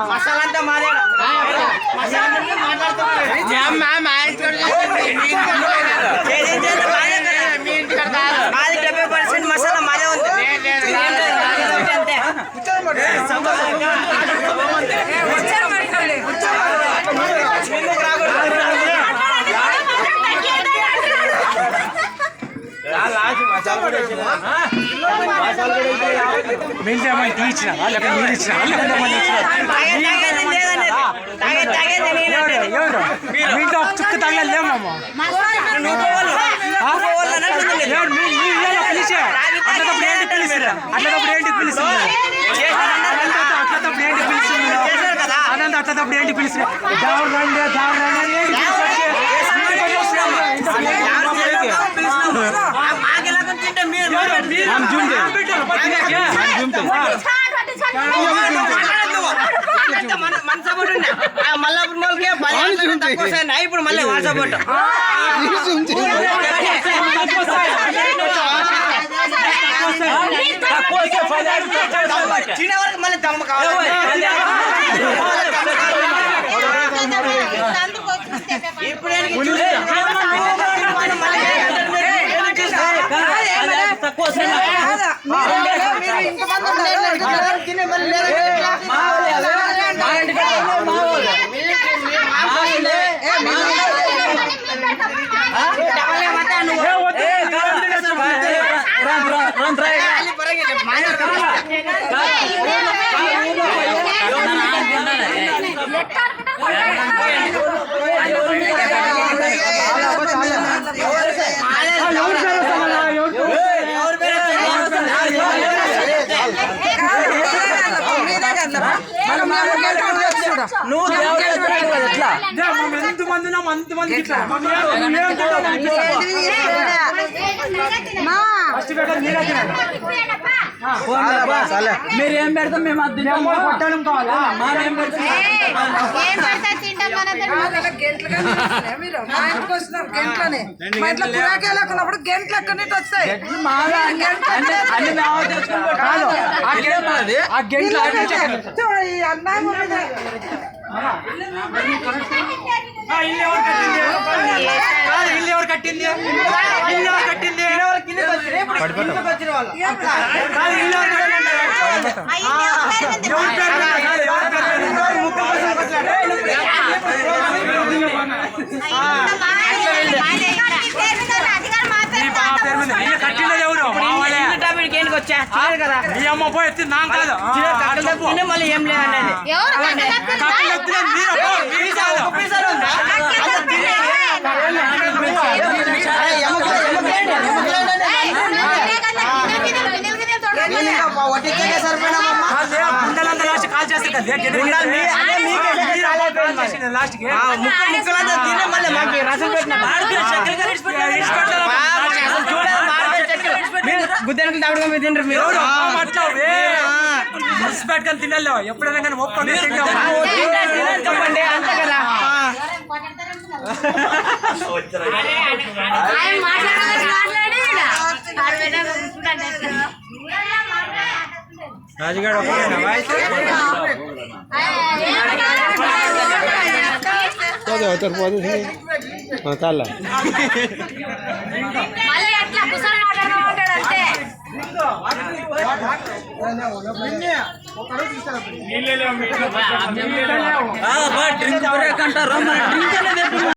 మసాలంతా మాదే మాది 70% మసాలా మాదే ఉంది. చుక్క తగలేమమ్మా పిలిచే అట్లప్పుడు ఏంటి పిలుస్తురా అట్లప్పుడు ఏంటి పిలుస్తుంది అట్లప్పుడు ఏంటి పిలుస్తుంది అదంతా అట్లప్పుడు ఏంటి పిలుస్తుంది మల్లాపూర్ మొలకే ఇప్పుడు మళ్ళీ వాట్సాప్ చిన్న వరకు మళ్ళీ దమ్మ కావాలి. మీరేం పెడతాం మేము కొట్టడం కావాలా గంటలకున్నప్పుడు గంటలు ఎక్కడి నుంచి వస్తాయి ఇల్లు ఎవరు కట్టింది కట్టినది ఎవరు కదా మీ అమ్మ పోయి ఎత్తి నా కాదు మళ్ళీ ఏం లేదండి గుండెలంతా లాస్ట్ కాల్ చేస్తుంది గుద్దెలకు దాడుగా మీరు తింటారు మీరు పెట్టుకొని తినలేవు ఎప్పుడైనా కానీ ఒప్పండి చెప్పండి అంతే కదా రాజుగాడు కాళ్ళ డ్రింక్ బ్రేక్ అంటారు.